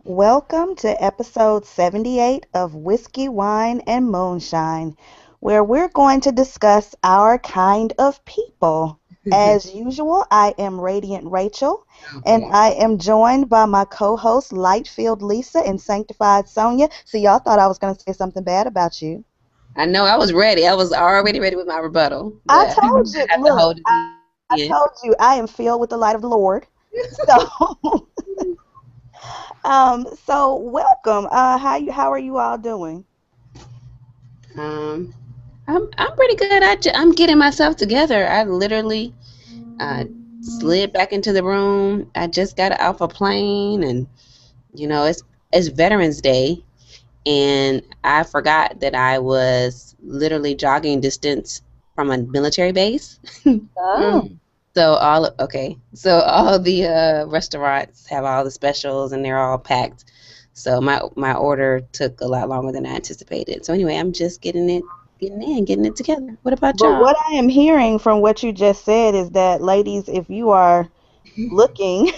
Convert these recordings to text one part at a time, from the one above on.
Welcome to episode 78 of Whiskey, Wine, and Moonshine, where we're going to discuss our kind of people. As usual, I am Radiant Rachel, and Okay. I am joined by my co host Lightfield Lisa and Sanctified Sonia. So, y'all thought I was going to say something bad about you. I know I was ready. I was already ready with my rebuttal, I but told I you, have to look, hold it I in. told you I am filled with the light of the Lord. So, so welcome. How are you all doing? Um, I'm pretty good. I'm getting myself together. I literally uh, slid back into the room. I just got off a plane, and it's Veterans Day, and I forgot that I was literally jogging distance from a military base. Oh. So all the restaurants have all the specials and they're all packed. So my order took a lot longer than I anticipated. So anyway, I'm just getting it together. What about But y'all? what I am hearing from what you just said is that, ladies, if you are looking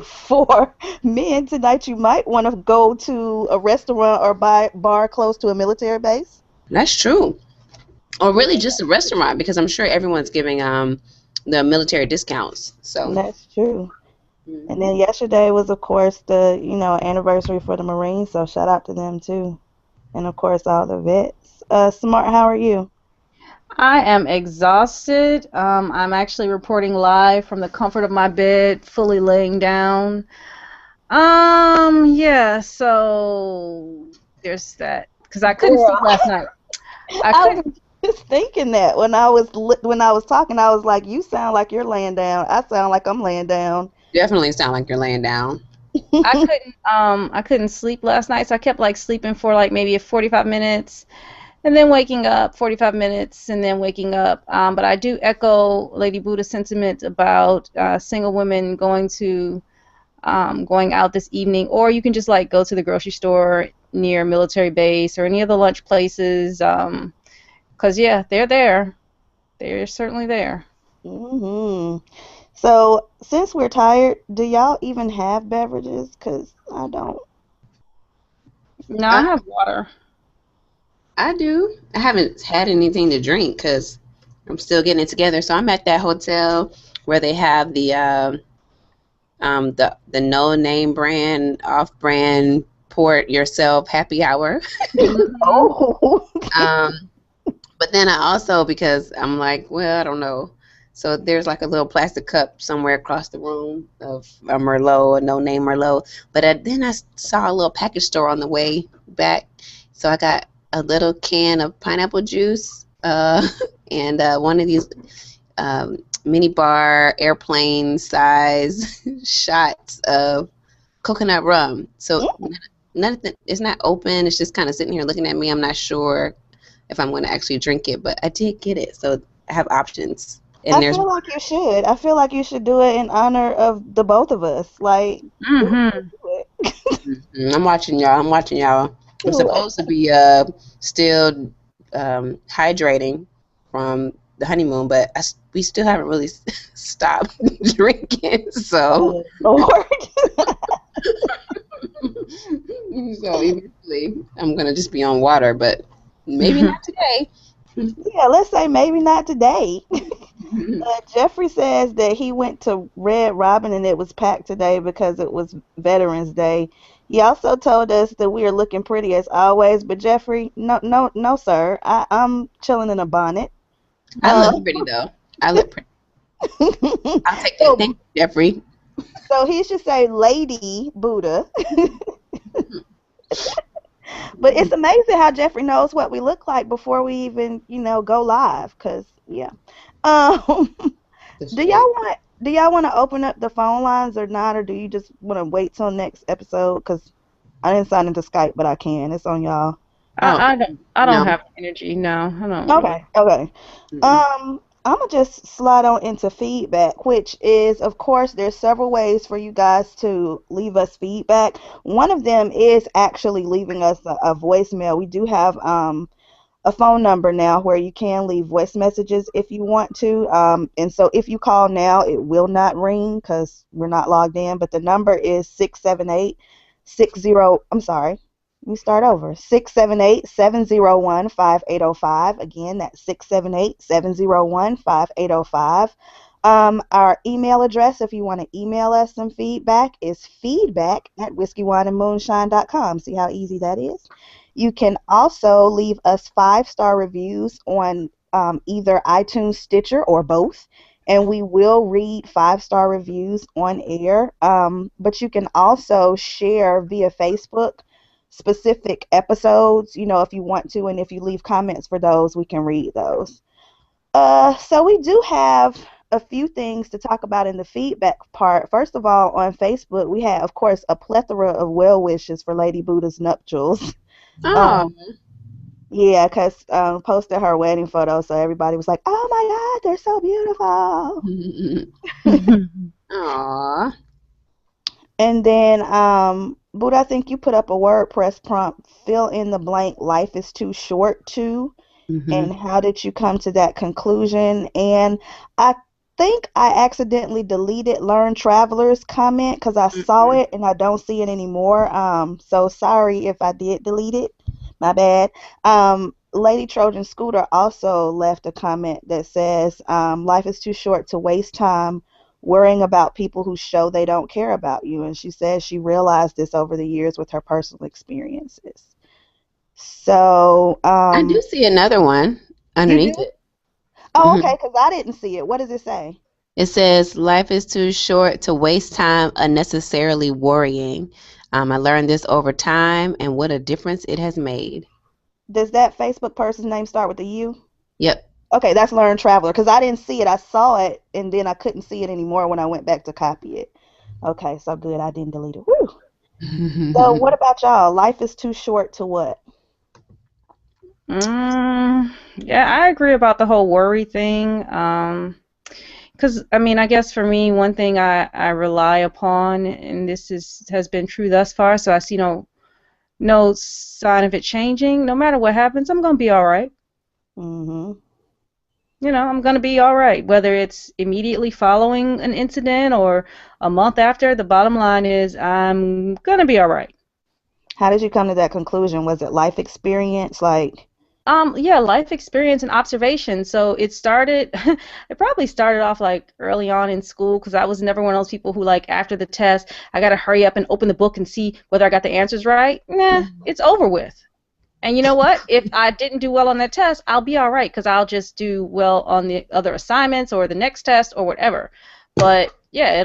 for men tonight, you might want to go to a restaurant or bar close to a military base. That's true. Or Yeah, really just a restaurant because I'm sure everyone's giving the military discounts. So that's true. And hmm then yesterday was, of course, the anniversary for the Marines, so shout out to them too. And of course, all the vets. Smart, how are you? I am exhausted. I'm actually reporting live from the comfort of my bed, fully laying down. Yeah, so there's that. Because I couldn't Girl, sleep last night. I I was couldn't. just thinking that when I was talking, I was like, "You sound like you're laying down. I sound like I'm laying down." definitely sound like you're laying down. I couldn't sleep last night, so I kept like sleeping for like maybe 45 minutes and then waking up 45 minutes and then waking up. But I do echo Lady Buddha's sentiment about single women going out this evening, or you can just like go to the grocery store near military base or any of the lunch places. 'Cause yeah, they're there. They're certainly there. hmm So, since we're tired, do y'all even have beverages? Cause I don't. No, I Uh, have water. I do. I haven't had anything to drink because I'm still getting it together. So I'm at that hotel where they have the no name brand, off brand, port yourself happy hour. Hmm. Oh, Um, but then I also, because I'm like, well, I don't know. So there's like a little plastic cup somewhere across the room of a Merlot, a no name Merlot. But then I saw a little package store on the way back. So I got a little can of pineapple juice and one of these mini bar airplane size shots of coconut rum. So nothing, it's not open. It's just kind of sitting here looking at me. I'm not sure if I'm going to actually drink it, but I did get it. So I have options. And I there's, feel like you should. I feel like you should do it in honor of the both of us. Like, Hmm. do I'm watching y'all. I'm watching y'all. I'm it. supposed to be still hydrating from the honeymoon, but we still haven't really stopped drinking. So Good Lord. so eventually I'm gonna just be on water, but maybe not today. Yeah, let's say maybe not today. Jeffrey says that he went to Red Robin and it was packed today because it was Veterans Day. He also told us that we are looking pretty as always, but Jeffrey, no, no, no, sir. I'm chilling in a bonnet. I Uh, look pretty though. I look pretty. I'll take that. so, Thank you, Jeffrey. so he should say Lady Buddha. But it's amazing how Jeffrey knows what we look like before we even, go live. Cause yeah. Um, That's do true. y'all want do y'all want to open up the phone lines or not, or do you just want to wait till next episode? Cause I didn't sign into Skype, but I can. It's on y'all. Oh I don't no. have energy. No, I don't really. Okay, okay. Mm-mm. I'm gonna just slide on into feedback, which is, of course, there's several ways for you guys to leave us feedback. One of them is actually leaving us a voicemail. We do have a phone number now where you can leave voice messages if you want to. And so if you call now, it will not ring because we're not logged in. But the number is 678 I'm sorry. Let me start over. 678-701-5805. Again, that's 678-701-5805. Our email address, if you want to email us some feedback, is feedback@whiskeywineandmoonshine.com. See how easy that is? You can also leave us 5-star reviews on either iTunes, Stitcher, or both, and we will read 5-star reviews on air. But you can also share via Facebook specific episodes, if you want to, and if you leave comments for those, we can read those. So we do have a few things to talk about in the feedback part. First of all, on Facebook, we had, of course, a plethora of well wishes for Lady Buddha's nuptials. Oh. Um, yeah, because posted her wedding photo, so everybody was like, "Oh my God, they're so beautiful." Aw. And then, Buddha, I think you put up a WordPress prompt, fill in the blank, life is too short to, Hmm. and how did you come to that conclusion? And I think I accidentally deleted Learn Traveler's comment because I saw Mm-mm. it and I don't see it anymore. So sorry if I did delete it. My bad. Lady Trojan Scooter also left a comment that says, life is too short to waste time worrying about people who show they don't care about you. And she says she realized this over the years with her personal experiences. So, I do see another one you underneath do? it. Oh, Hmm. okay, because I didn't see it. What does it say? It says, life is too short to waste time unnecessarily worrying. I learned this over time, and what a difference it has made. Does that Facebook person's name start with a U? Yep. Okay, that's Learn Traveler because I didn't see it. I saw it and then I couldn't see it anymore when I went back to copy it. Okay, so good. I didn't delete it. Woo. So, what about y'all? Life is too short to what? Yeah, I agree about the whole worry thing. Because I mean, I guess for me, one thing I rely upon, and this has been true thus far, so I see no sign of it changing. No matter what happens, I'm gonna be all right. Mm-hmm. I'm gonna be all right, whether it's immediately following an incident or a month after. The bottom line is I'm gonna be all right. How did you come to that conclusion? Was it life experience? Like, Yeah, life experience and observation. So it probably started off like early on in school because I was never one of those people who like after the test, I gotta hurry up and open the book and see whether I got the answers right. Nah, it's over with. And you know what? If I didn't do well on that test, I'll be all right because I'll just do well on the other assignments or the next test or whatever. But yeah,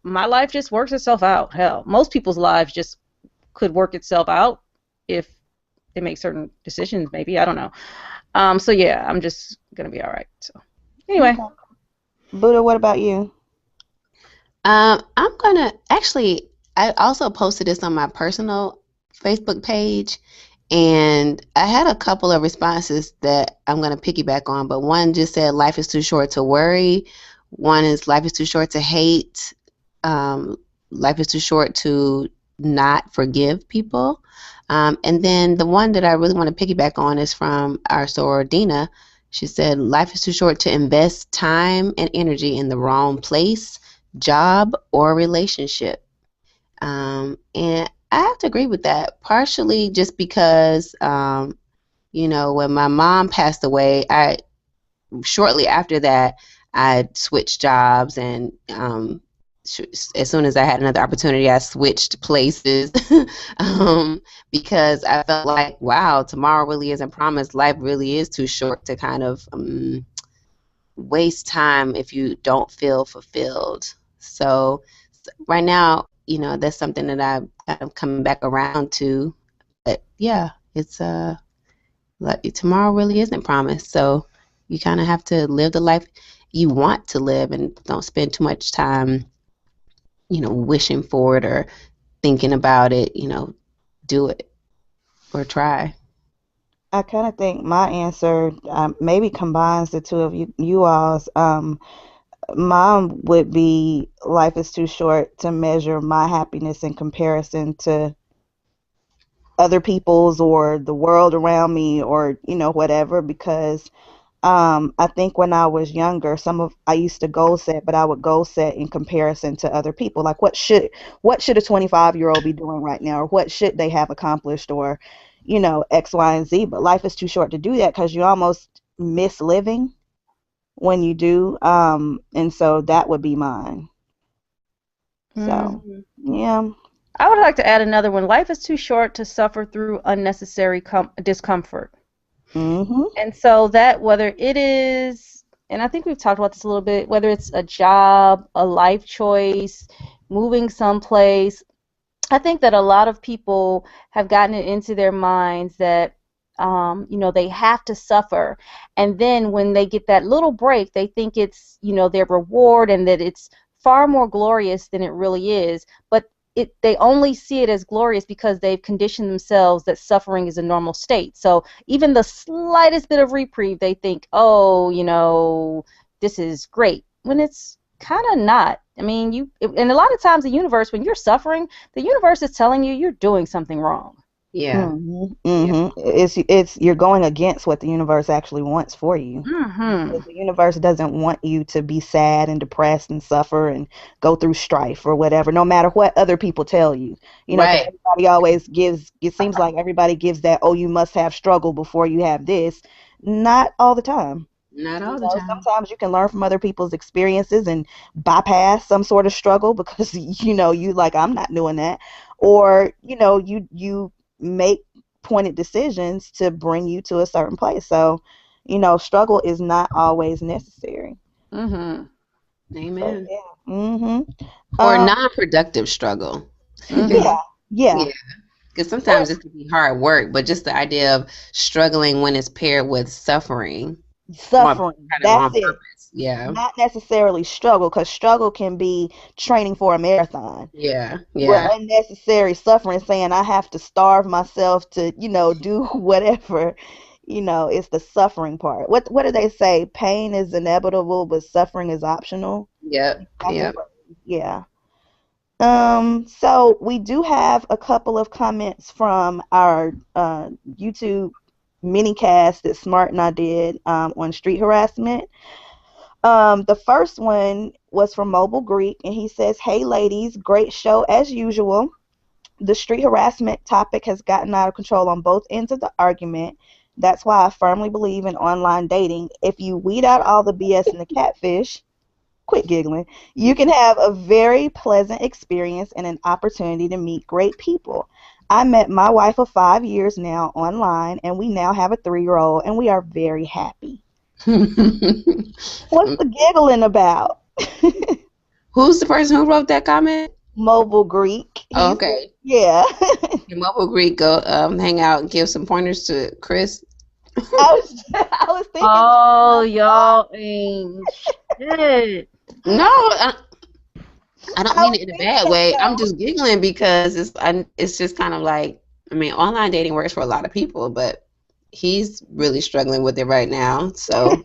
my life just works itself out. Hell, most people's lives just could work itself out if they make certain decisions, maybe. I don't know. So yeah, I'm just gonna be all right. So anyway. okay. Buddha, what about you? I'm gonna actually. I also posted this on my personal Facebook page, and I had a couple of responses that I'm gonna piggyback on. But one just said, "Life is too short to worry." One is, "Life is too short to hate." Um, Life is too short to not forgive people. And then the one that I really want to piggyback on is from our soror Dina. She said, "Life is too short to invest time and energy in the wrong place, job, or relationship." And I have to agree with that, partially just because, when my mom passed away, I shortly after that, I switched jobs, and as soon as I had another opportunity, I switched places um, because I felt like, wow, tomorrow really isn't promised. Life really is too short to kind of waste time if you don't feel fulfilled. So right now, that's something that I'm kind of coming back around to. But yeah, it's like tomorrow really isn't promised. So you kind of have to live the life you want to live and don't spend too much time, wishing for it or thinking about it. Do it or try. I kind of think my answer maybe combines the two of you all's. Mine would be life is too short to measure my happiness in comparison to other people's or the world around me or whatever, because I think when I was younger, I used to goal set, but I would goal set in comparison to other people. Like what should a 25-year-old be doing right now, or what should they have accomplished, or X, Y, and Z. But life is too short to do that because you almost miss living when you do. And so that would be mine. So Mm. yeah. I would like to add another one. Life is too short to suffer through unnecessary discomfort. Mhm. And so that whether it is, and I think we've talked about this a little bit, whether it's a job, a life choice, moving someplace, I think that a lot of people have gotten it into their minds that they have to suffer, and then when they get that little break, they think it's their reward and that it's far more glorious than it really is. But they only see it as glorious because they've conditioned themselves that suffering is a normal state. So even the slightest bit of reprieve, they think, oh, this is great, when it's kind of not. I mean, and a lot of times the universe, when you're suffering, the universe is telling you you're doing something wrong. Yeah. Mhm. Yeah. Mhm. It's you're going against what the universe actually wants for you. Mm-hmm. Because the universe doesn't want you to be sad and depressed and suffer and go through strife or whatever, no matter what other people tell you. Because Right. everybody always gives, it seems like everybody gives that, oh, you must have struggle before you have this. Not all the time. Not all the time. Sometimes you can learn from other people's experiences and bypass some sort of struggle because you like, I'm not doing that. Or you make pointed decisions to bring you to a certain place. So struggle is not always necessary. Mm-hmm. So Amen. yeah. Mhm. Or um non-productive struggle. yeah, Mm-hmm. yeah. Yeah. Because Or sometimes it can be hard work, but just the idea of struggling when it's paired with suffering suffering, kind of that's on it. purpose. Yeah. Not necessarily struggle, because struggle can be training for a marathon. Yeah. But Yeah. unnecessary suffering, saying I have to starve myself to do whatever, it's the suffering part. What do they say? Pain is inevitable, but suffering is optional. Yep. That's a Yep. phrase. Yeah. So we do have a couple of comments from our YouTube mini cast that Smart and I did on street harassment. The first one was from Mobile Greek, and he says, "Hey ladies, great show as usual. The street harassment topic has gotten out of control on both ends of the argument. That's why I firmly believe in online dating. If you weed out all the BS and the catfish, quit giggling, you can have a very pleasant experience and an opportunity to meet great people. I met my wife of 5 years now online, and we now have a 3-year-old, and we are very happy." What's the giggling about? Who's the person who wrote that comment? Mobile Greek. Oh, He's okay. yeah. Your mobile Greek go hang out and give some pointers to Chris. I was thinking that when Oh, I saw y'all ain't shit. No, I don't I mean was it in a thinking bad that way. I'm though. just giggling because it's just kind of like, I mean, online dating works for a lot of people, but he's really struggling with it right now. So,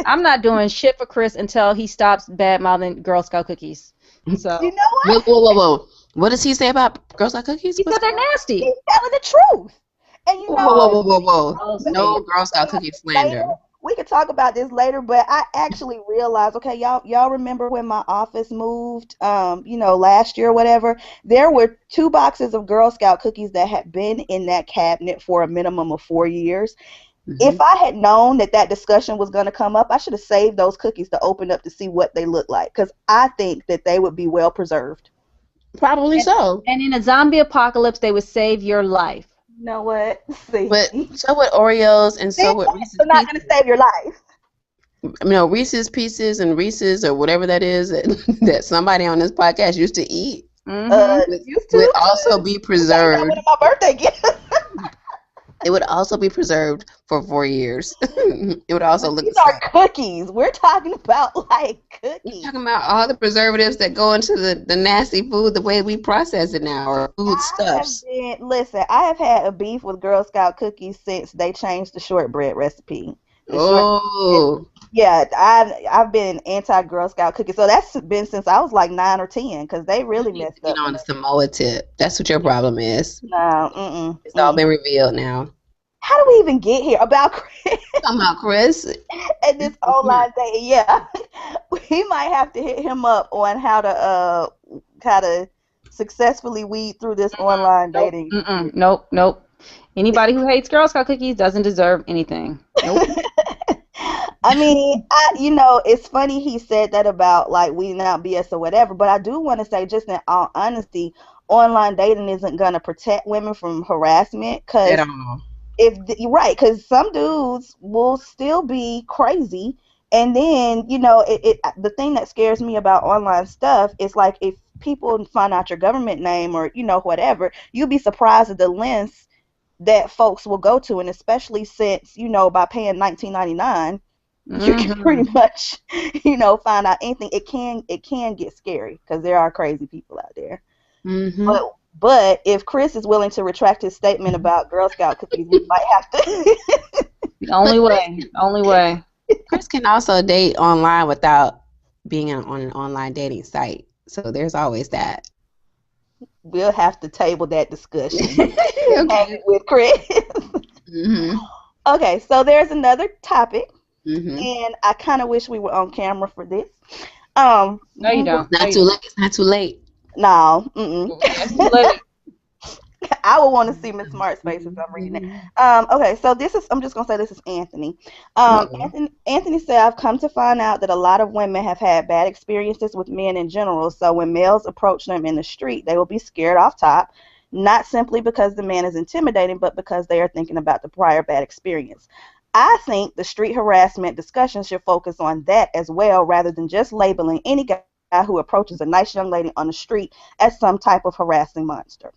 I'm not doing shit for Chris until he stops bad mouthing Girl Scout cookies. So You know whoa, what? whoa, whoa, whoa. What does he say about Girl Scout cookies? he What's said they're going on? nasty. He's telling the truth. And Whoa, whoa, whoa, whoa, whoa, whoa. I'll say No it. Girl Scout about cookie this later. slander. We could talk about this later, but I actually realized, okay, y'all remember when my office moved, last year or whatever, there were 2 boxes of Girl Scout cookies that had been in that cabinet for a minimum of 4 years. Hmm. If I had known that that discussion was going to come up, I should have saved those cookies to open up to see what they look like, because I think that they would be well preserved. Probably And, so. and in a zombie apocalypse, they would save your life. You know what? See, But so would Oreos and so would they're Reese's not going to Pieces. save your life. Reese's Pieces and Reese's or whatever that is that, that somebody on this podcast used to eat Mm-hmm. would, Used would to. also be You gave me one preserved. of my birthday gifts. It would also be preserved for 4 years. It would also But look these the same. are cookies. We're talking about like We're cookies. talking about all the preservatives that go into the nasty food, the way we process it now, or food stuffs. Listen, I have had a beef with Girl Scout cookies since they changed the shortbread recipe. The shortbread, Oh, yeah, I've been anti Girl Scout cookies, so that's been since I was like 9 or 10, because they you really need messed to get up the on the recipe. Samoa tip. That's what your problem is. No, It's all been revealed now. how do we even get here about Chris Talking about Chris. and this online dating? Yeah, we might have to hit him up on how to successfully weed through this online Nope. dating Mm-mm. experience. Nope. Nope. Anybody who hates Girl Scout cookies doesn't deserve anything. Nope. I mean, it's funny he said that about like weeding out BS or whatever, but I do want to say, just in all honesty, online dating isn't going to protect women from harassment At because all. you're right, because some dudes will still be crazy. And then, the thing that scares me about online stuff is like if people find out your government name or, whatever, you'll be surprised at the lengths that folks will go to. And especially since, by paying 19.99, you can Mm-hmm. pretty much, find out anything. It can get scary because there are crazy people out there. Mm-hmm. But if Chris is willing to retract his statement about Girl Scout cookies, we might have to. The But only way. Only way. Chris can also date online without being on an online dating site. So there's always that. We'll have to table that discussion. Have Okay. it with Chris. Mhm. Okay, so there's another topic, Mhm. and I kind of wish we were on camera for this. No, you don't. No, Not you too don't. late. It's not too late. no, mm-mm. It's too late. I would want to see Miss Smart's face as I'm reading it. Okay, so I'm just gonna say this is Anthony. Uh-oh. Anthony said, I've come to find out that a lot of women have had bad experiences with men in general. So when males approach them in the street, they will be scared off top, not simply because the man is intimidating, but because they are thinking about the prior bad experience. I think the street harassment discussion should focus on that as well, rather than just labeling any guy who approaches a nice young lady on the street as some type of harassing monster.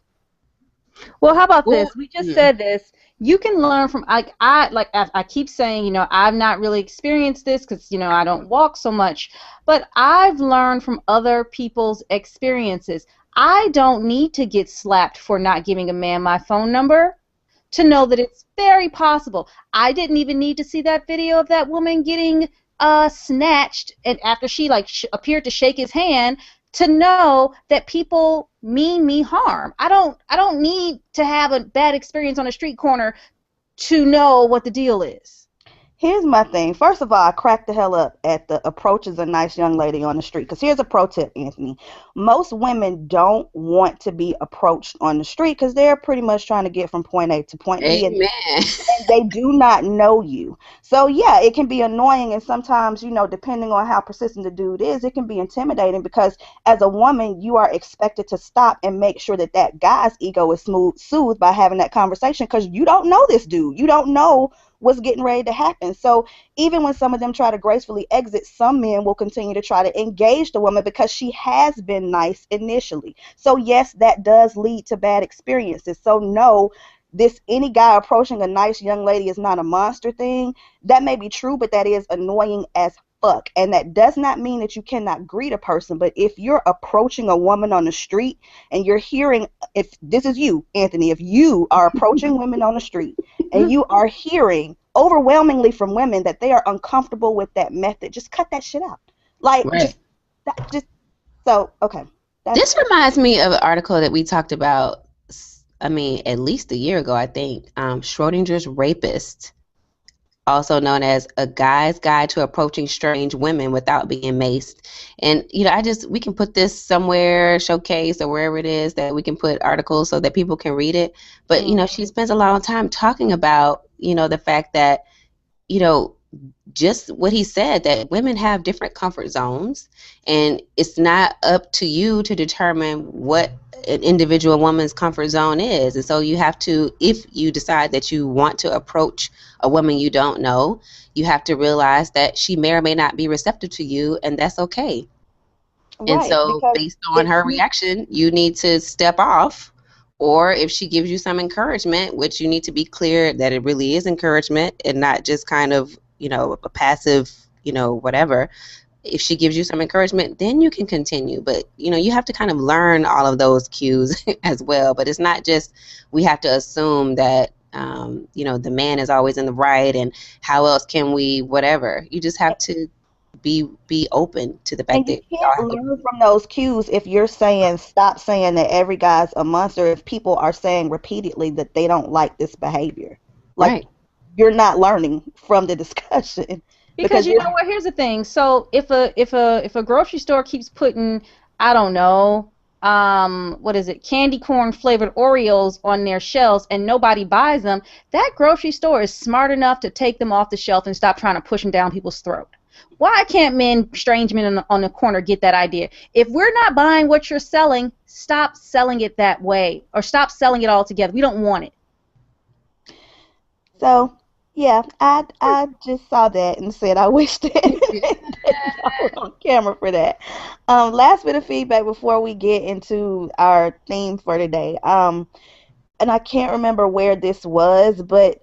Well, how about Well, this? We just mm, said this. You can learn from I keep saying, I've not really experienced this because I don't walk so much, but I've learned from other people's experiences. I don't need to get slapped for not giving a man my phone number to know that it's very possible. I didn't even need to see that video of that woman getting snatched and after she like appeared to shake his hand to know that people mean me harm. I don't need to have a bad experience on a street corner to know what the deal is. Here's my thing. First of all, I cracked the hell up at the approaches a nice young lady on the street. Because here's a pro tip, Anthony. Most women don't want to be approached on the street because they're pretty much trying to get from point A to point B, and amen. they do not know you. So yeah, it can be annoying, and sometimes, depending on how persistent the dude is, it can be intimidating because as a woman, you are expected to stop and make sure that that guy's ego is soothed by having that conversation because you don't know this dude. You don't know what's getting ready to happen. So even when some of them try to gracefully exit, some men will continue to try to engage the woman because she has been nice initially. So yes, that does lead to bad experiences. So no, this any guy approaching a nice young lady is not a monster thing. That may be true, but that is annoying as fuck. And that does not mean that you cannot greet a person. But if you're approaching a woman on the street and you're hearing, if this is you, Anthony, if you are approaching women on the street and you are hearing overwhelmingly from women that they are uncomfortable with that method, just cut that shit out. Like, Right. just so, okay. That's This reminds me of an article that we talked about. I mean, at least a year ago, I think. Schrodinger's rapist, also known as A Guy's Guide to Approaching Strange Women Without Being Maced. And, we can put this somewhere, showcase, or wherever it is that we can put articles so that people can read it. But, mm, she spends a lot of time talking about, the fact that, you know, just what he said, that women have different comfort zones, and it's not up to you to determine what an individual woman's comfort zone is. And so you have to, if you decide that you want to approach a woman you don't know, you have to realize that she may or may not be receptive to you, and that's okay. And right, so because based on if her you reaction, you need to step off. Or if she gives you some encouragement, which you need to be clear that it really is encouragement and not just kind of, a passive, whatever. If she gives you some encouragement, then you can continue. But, you have to kind of learn all of those cues as well. But it's not just we have to assume that, the man is always in the right, and how else can we, whatever. You just have to be open to the fact And you that y'all can't have learn from those cues if you're saying, stop saying that every guy's a monster, if people are saying repeatedly that they don't like this behavior. Like Right. you're not learning from the discussion Because because you you're know what? Here's the thing. So if a grocery store keeps putting, I don't know, what is it, candy corn flavored Oreos on their shelves and nobody buys them, that grocery store is smart enough to take them off the shelf and stop trying to push them down people's throat. Why can't strange men on the corner get that idea? If we're not buying what you're selling, stop selling it that way or stop selling it altogether. We don't want it. so yeah, I just saw that and said I wish that, that I was on camera for that. Last bit of feedback before we get into our theme for today. And I can't remember where this was, but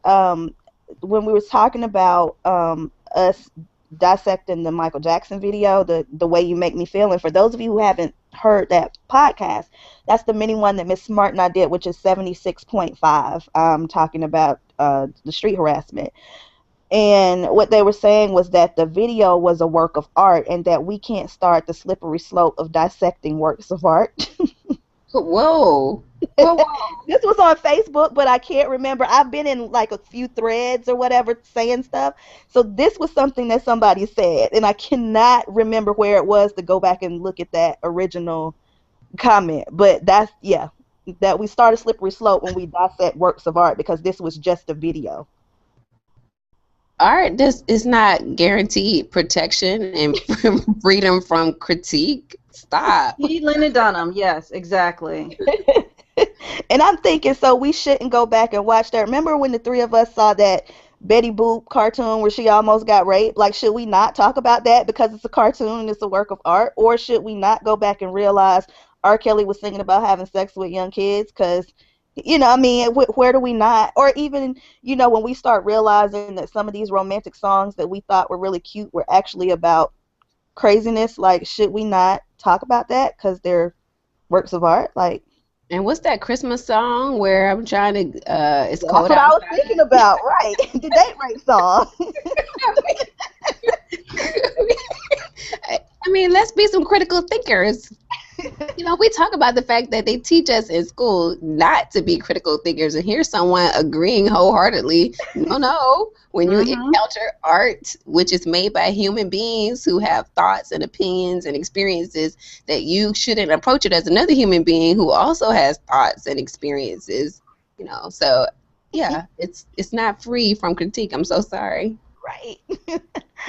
when we was talking about us dissecting the Michael Jackson video, the way you make me feel, and for those of you who haven't heard that podcast, that's the mini one that Miss Smart and I did, which is 76.5, talking about the street harassment. And what they were saying was that the video was a work of art, and that we can't start the slippery slope of dissecting works of art. Whoa. Whoa, whoa. This was on Facebook, but I can't remember. I've been in like a few threads or whatever saying stuff. So this was something that somebody said, and I cannot remember where it was to go back and look at that original comment. But that's, yeah, that we start a slippery slope when we dissect works of art because this was just a video. Art this is not guaranteed protection and freedom from critique. Stop. He Lyndon Dunham, yes, exactly. And I'm thinking, so we shouldn't go back and watch that. Remember when the three of us saw that Betty Boop cartoon where she almost got raped? Like, should we not talk about that because it's a cartoon and it's a work of art? Or should we not go back and realize R. Kelly was thinking about having sex with young kids? Because, I mean, where do we not? Or even, when we start realizing that some of these romantic songs that we thought were really cute were actually about craziness, like, should we not talk about that because they're works of art? Like, And what's that Christmas song where I'm trying to it's that's cold what I was outside? thinking about, right? The date rape song. I mean, let's be some critical thinkers. We talk about the fact that they teach us in school not to be critical thinkers, and here's someone agreeing wholeheartedly. No. When you encounter art, which is made by human beings who have thoughts and opinions and experiences, that you shouldn't approach it as another human being who also has thoughts and experiences. So yeah, it's not free from critique. I'm so sorry. Right.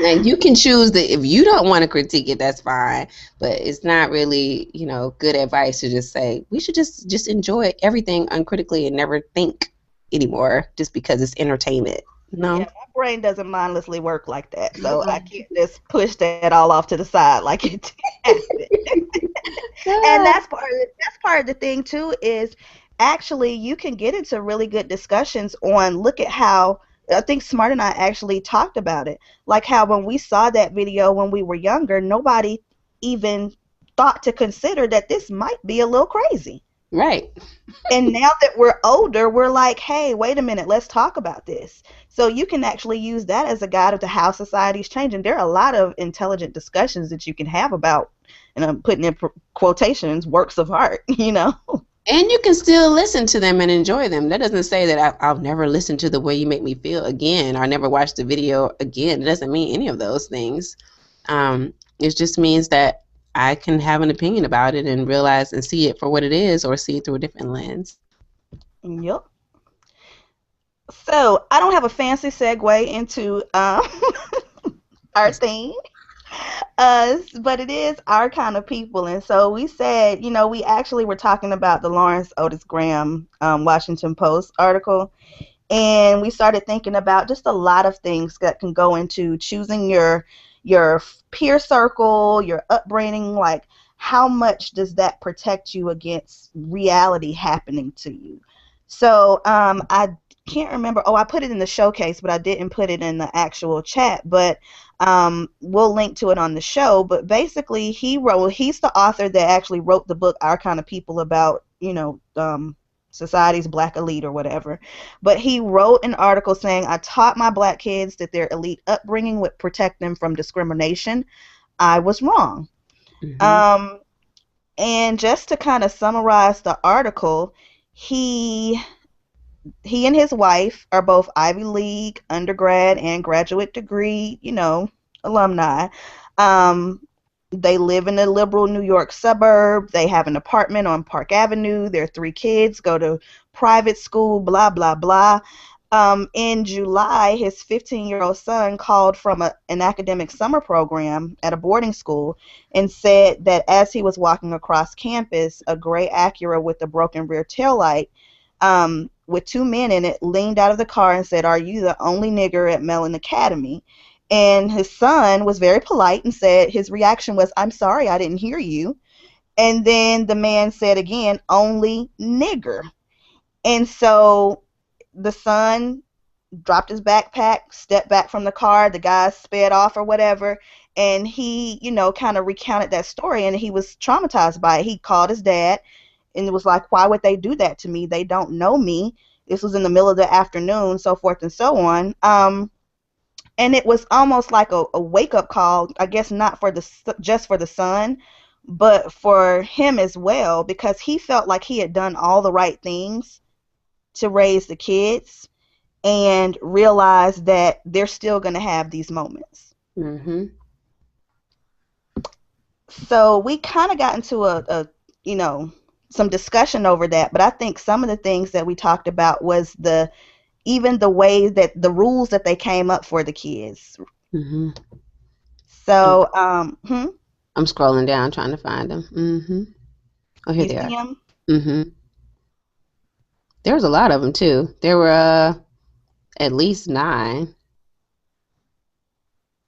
And you can choose that if you don't want to critique it, that's fine. But it's not really, good advice to just say we should just enjoy everything uncritically and never think anymore just because it's entertainment. No. Yeah, my brain doesn't mindlessly work like that, so I can't just push that all off to the side like it happened. And that's part of the thing too, is actually you can get into really good discussions on, look at how, I think Smart and I actually talked about it, like how when we saw that video when we were younger, nobody even thought to consider that this might be a little crazy. Right. And now that we're older, we're like, hey, wait a minute, let's talk about this. So you can actually use that as a guide to how society's changing. There are a lot of intelligent discussions that you can have about, and I'm putting in quotations, works of art, And you can still listen to them and enjoy them. That doesn't say that I'll never listen to The Way You Make Me Feel again, or never watch the video again. It doesn't mean any of those things. It just means that I can have an opinion about it and realize and see it for what it is, or see it through a different lens. Yep. So I don't have a fancy segue into our theme, but it is our kind of people. And so we said, we actually were talking about the Lawrence Otis Graham Washington Post article, and we started thinking about just a lot of things that can go into choosing your peer circle, your upbringing, like how much does that protect you against reality happening to you. So I can't remember. Oh, I put it in the showcase, but I didn't put it in the actual chat. But we'll link to it on the show. But basically, he's the author that actually wrote the book Our Kind of People, about society's black elite or whatever. But he wrote an article saying, I taught my black kids that their elite upbringing would protect them from discrimination. I was wrong. Mm-hmm. And just to kind of summarize the article, he he and his wife are both Ivy League undergrad and graduate degree, alumni. Um, they live in a liberal New York suburb. They have an apartment on Park Avenue. Their three kids go to private school, blah, blah, blah. In July, his 15-year-old son called from an academic summer program at a boarding school and said that as he was walking across campus, a gray Acura with a broken rear taillight with two men in it leaned out of the car and said, "Are you the only nigger at Mellon Academy?" And his son was very polite and said his reaction was, "I'm sorry, I didn't hear you." And then the man said again, "Only nigger." And so the son dropped his backpack, stepped back from the car, the guy sped off or whatever, and he, kind of recounted that story, and he was traumatized by it. He called his dad and it was like, "Why would they do that to me? They don't know me." This was in the middle of the afternoon, so forth and so on. And it was almost like a wake up call, I guess not for just for the son, but for him as well, because he felt like he had done all the right things to raise the kids and realized that they're still going to have these moments. Mm-hmm. So we kind of got into some discussion over that, but I think some of the things that we talked about was even the ways that the rules that they came up for the kids. Mm-hmm. So, I'm scrolling down trying to find them. Mm-hmm. Oh, here you they see are. them? Mm-hmm. There was a lot of them too. There were at least 9.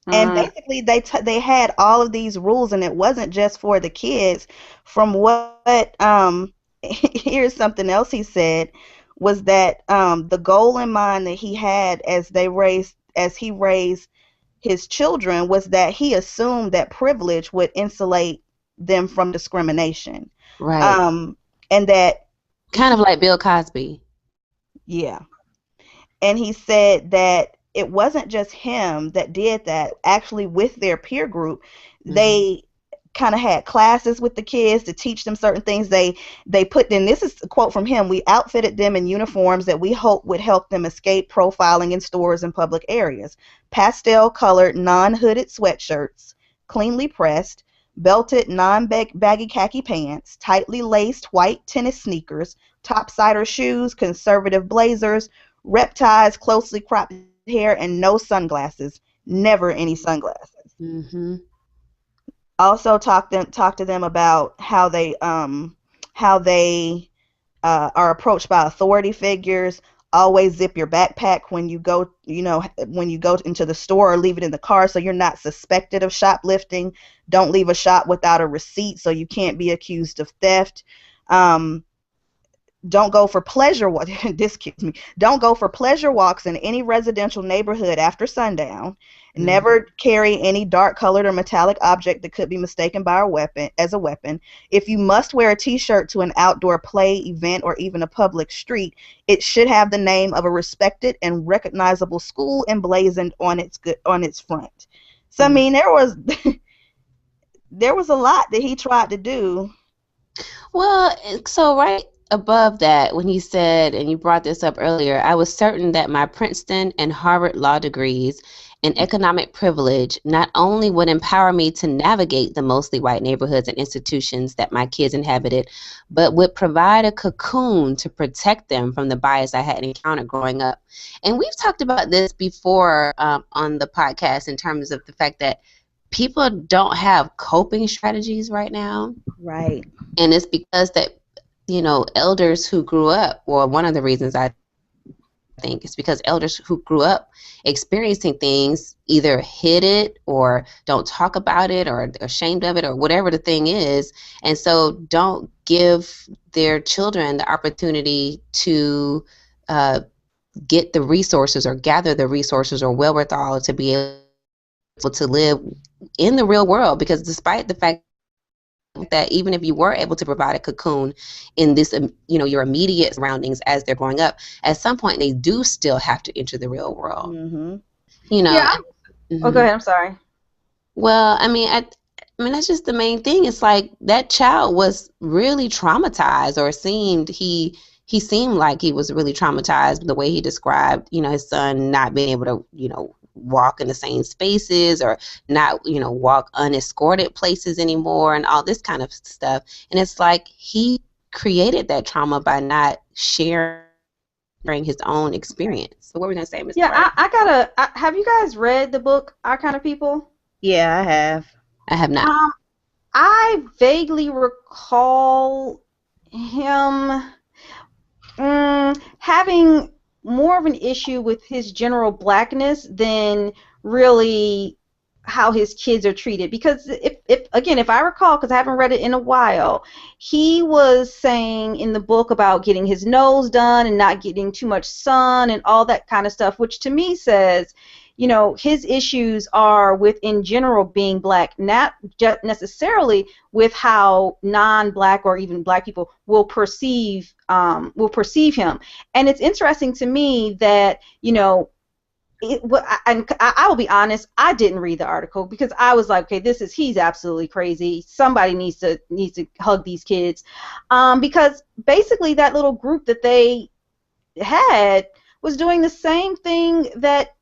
And basically, they had all of these rules, and it wasn't just for the kids. From what here's something else he said was that the goal in mind that he had as he raised his children was that he assumed that privilege would insulate them from discrimination. Right. And that Kind of like Bill Cosby. yeah. And he said that it wasn't just him that did that. Actually, with their peer group, they kind of had classes with the kids to teach them certain things. They put in, this is a quote from him, "We outfitted them in uniforms that we hope would help them escape profiling in stores and public areas. Pastel colored non-hooded sweatshirts, cleanly pressed, belted non-baggy khaki pants, tightly laced white tennis sneakers, topsider shoes, conservative blazers, rep ties, closely cropped hair, and no sunglasses. Never any sunglasses." Mm-hmm. Also talk to them about how they are approached by authority figures. Always zip your backpack when you go into the store, or leave it in the car so you're not suspected of shoplifting. Don't leave a shop without a receipt so you can't be accused of theft. Don't go for pleasure Don't go for pleasure walks in any residential neighborhood after sundown. Never carry any dark colored or metallic object that could be mistaken by as a weapon. If you must wear a t-shirt to an outdoor play, event, or even a public street, it should have the name of a respected and recognizable school emblazoned on its front. So I mean, there was a lot that he tried to do. Well, so right above that, when he said, and you brought this up earlier, "I was certain that my Princeton and Harvard law degrees and economic privilege not only would empower me to navigate the mostly white neighborhoods and institutions that my kids inhabited, but would provide a cocoon to protect them from the bias I had encountered growing up." And we've talked about this before on the podcast in terms of the fact that people don't have coping strategies right now. Right. And it's because that, elders who grew up, or one of the reasons I think is because elders who grew up experiencing things either hid it or don't talk about it or they're ashamed of it or whatever the thing is, and so don't give their children the opportunity to get the resources or gather the resources or wherewithal to be able to live in the real world. Because despite the fact that even if you were able to provide a cocoon in this, your immediate surroundings as they're growing up, at some point they do still have to enter the real world. Mm-hmm. Yeah. Oh, go ahead. I'm sorry. Well, I mean, that's just the main thing. It's like that child was really traumatized, or seemed he he seemed like he was really traumatized the way he described, his son not being able to, walk in the same spaces or not, walk unescorted places anymore and all this kind of stuff. And it's like he created that trauma by not sharing his own experience. So what were we going to say, Mr. Yeah, Wright? have you guys read the book Our Kind of People? Yeah, I have. I have not. I vaguely recall him having more of an issue with his general blackness than really how his kids are treated. Because if I recall, because I haven't read it in a while, he was saying in the book about getting his nose done and not getting too much sun and all that kind of stuff, which to me says, his issues are with, in general, being black, not just necessarily with how non-black or even black people will perceive him. And it's interesting to me that, I will be honest, I didn't read the article because I was like, okay, he's absolutely crazy. Somebody needs to hug these kids, because basically that little group that they had was doing the same thing that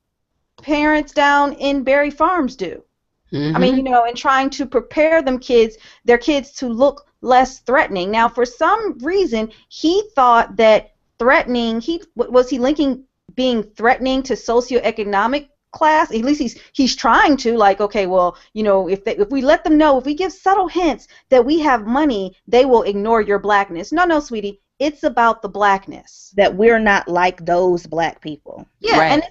parents down in Berry Farms do. I mean, and trying to prepare their kids to look less threatening. Now, for some reason, he thought that was he linking being threatening to socioeconomic class? At least he's trying to, like, okay, well, if we let them know, if we give subtle hints that we have money, they will ignore your blackness. No, sweetie. It's about the blackness. That we're not like those black people. Yeah, right, And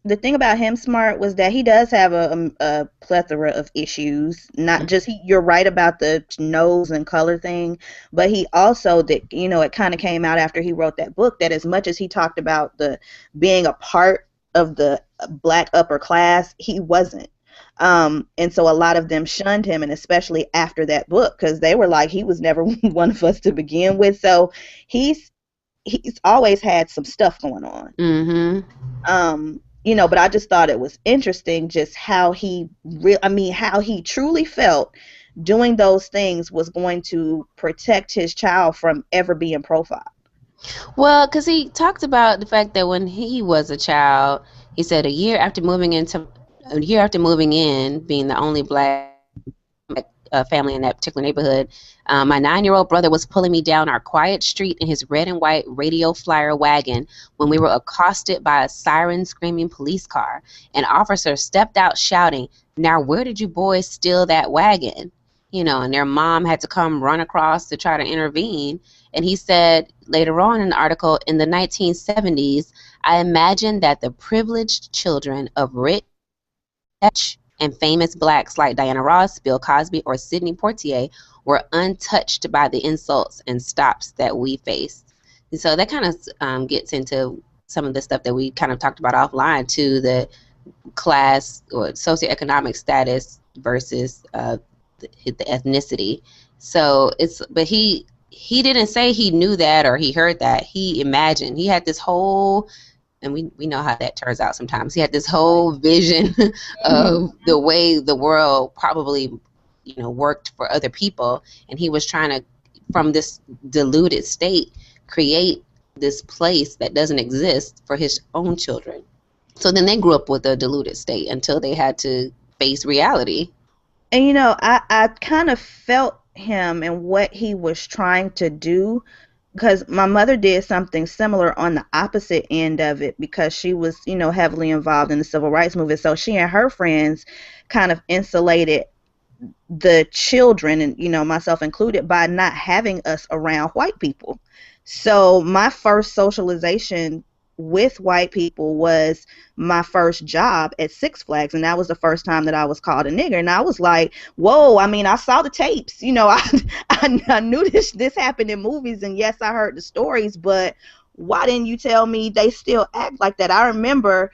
the thing about him smart was that he does have a plethora of issues. Not just you're right about the nose and color thing, but he also it kind of came out after he wrote that book that as much as he talked about the being a part of the black upper class, he wasn't. And so a lot of them shunned him, and especially after that book, because they were like, he was never one of us to begin with. So he's always had some stuff going on. But I just thought it was interesting just how how he truly felt doing those things was going to protect his child from ever being profiled. Well, because he talked about the fact that when he was a child, he said a year after moving in, being the only black family in that particular neighborhood, my 9-year-old brother was pulling me down our quiet street in his red and white radio flyer wagon when we were accosted by a siren screaming police car. An officer stepped out shouting, "Now where did you boys steal that wagon?" And their mom had to come run across to try to intervene. And he said later on in the article, in the 1970s, I imagined that the privileged children of rich and famous blacks like Diana Ross, Bill Cosby, or Sidney Poitier were untouched by the insults and stops that we faced. And so that kind of gets into some of the stuff that we kind of talked about offline too, the class or socioeconomic status versus the ethnicity. So but he didn't say he knew that or he heard that. He imagined. He had this whole, and we know how that turns out sometimes. He had this whole vision of the way the world probably, worked for other people, and he was trying to, from this deluded state, create this place that doesn't exist for his own children. So then they grew up with a deluded state until they had to face reality. And I kind of felt him and what he was trying to do, because my mother did something similar on the opposite end of it, because she was, heavily involved in the civil rights movement. So she and her friends kind of insulated the children, and myself included, by not having us around white people. So my first socialization with white people was my first job at Six Flags, and that was the first time that I was called a nigger. And I was like, whoa, I mean, I saw the tapes, I knew this happened in movies, and yes, I heard the stories, but why didn't you tell me they still act like that? I remember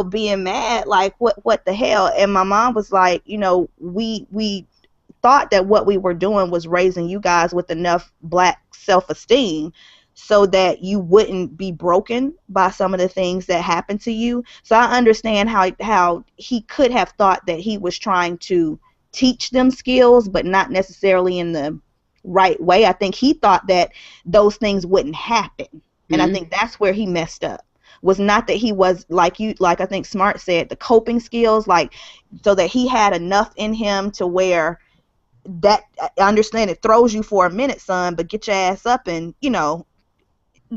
being mad, like, what the hell? And my mom was like, we thought that what we were doing was raising you guys with enough black self-esteem so that you wouldn't be broken by some of the things that happened to you. So I understand how he could have thought that he was trying to teach them skills, but not necessarily in the right way. I think he thought that those things wouldn't happen. And I Mm-hmm. think that's where he messed up. Was not that he was like I think Smart said, the coping skills, like so that he had enough in him to where that I understand it throws you for a minute, son, but get your ass up and,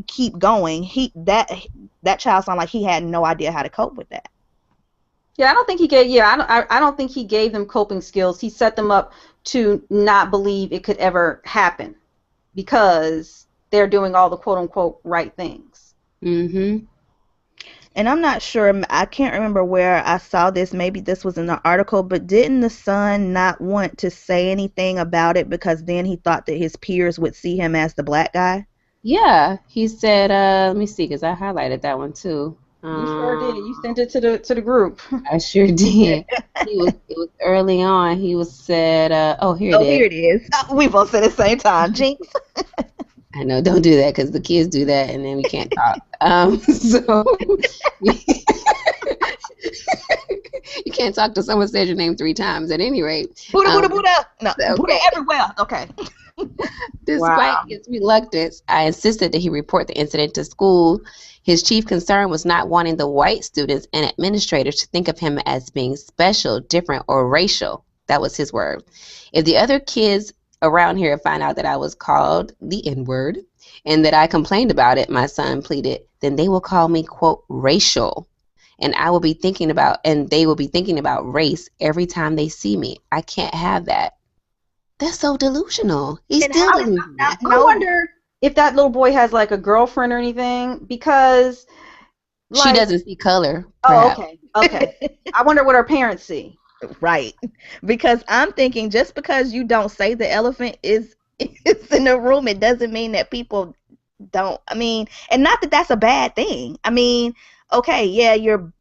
keep going. That child sounded like he had no idea how to cope with that. Yeah, I don't think he gave. Yeah, I don't think he gave them coping skills. He set them up to not believe it could ever happen because they're doing all the quote unquote right things. Mm-hmm. And I'm not sure, I can't remember where I saw this. Maybe this was in the article, but didn't the son not want to say anything about it because then he thought that his peers would see him as the black guy? Yeah, he said, let me see, because I highlighted that one too. You sure did. You sent it to the group. I sure did. It was early on. He was said, oh, here it Oh, is. here it is. We both said at the same time. Jinx. I know, don't do that because the kids do that and then we can't talk. So you can't talk till someone says your name 3 times at any rate. Buddha, Buddha, Buddha. No, Okay. Buddha everywhere. Okay. Despite his reluctance, I insisted that he report the incident to school. His chief concern was not wanting the white students and administrators to think of him as being special, different, or racial. That was his word. If the other kids around here find out that I was called the N-word and that I complained about it, my son pleaded, then they will call me, quote, racial. And they will be thinking about race every time they see me. I can't have that. That's so delusional. He's And still how does he delusional. not I know? wonder if that little boy has like a girlfriend or anything because She doesn't see color, Oh, perhaps. okay. I wonder what her parents see. Right. Because I'm thinking just because you don't say the elephant is in the room, it doesn't mean that people don't. I mean, and not that that's a bad thing. I mean, okay, yeah, you're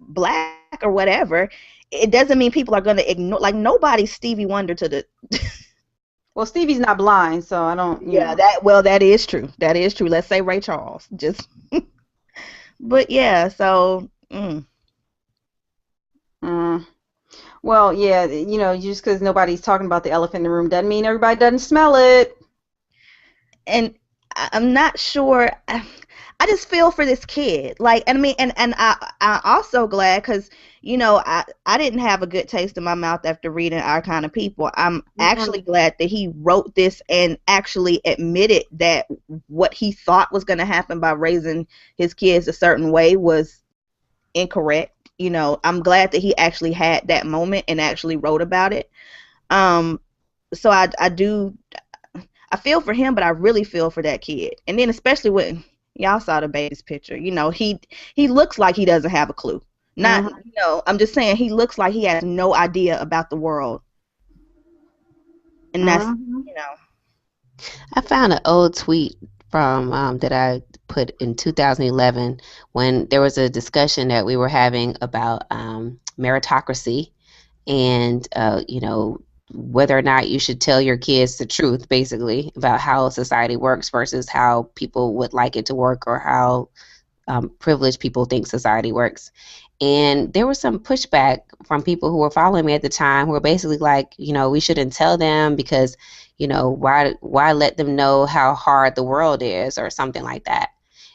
black or whatever. It doesn't mean people are going to ignore, like nobody's Stevie Wonder to the. Well, Stevie's not blind, so I don't. Yeah, that is true. That is true. Let's say Ray Charles. Just but yeah, so Mm. Well, yeah, just because nobody's talking about the elephant in the room doesn't mean everybody doesn't smell it. and I'm not sure. I just feel for this kid. Like, and I mean, and I also glad because I didn't have a good taste in my mouth after reading Our Kind of People. I'm actually glad that he wrote this and actually admitted that what he thought was going to happen by raising his kids a certain way was incorrect. I'm glad that he actually had that moment and actually wrote about it. So I feel for him, but I really feel for that kid. And then especially when y'all saw the baby's picture, he looks like he doesn't have a clue. Not, I'm just saying he looks like he has no idea about the world. And that's, I found an old tweet from that I put in 2011 when there was a discussion that we were having about meritocracy and whether or not you should tell your kids the truth, basically, about how society works versus how people would like it to work or how privileged people think society works. And there was some pushback from people who were following me at the time who were basically like, we shouldn't tell them because, why let them know how hard the world is or something like that.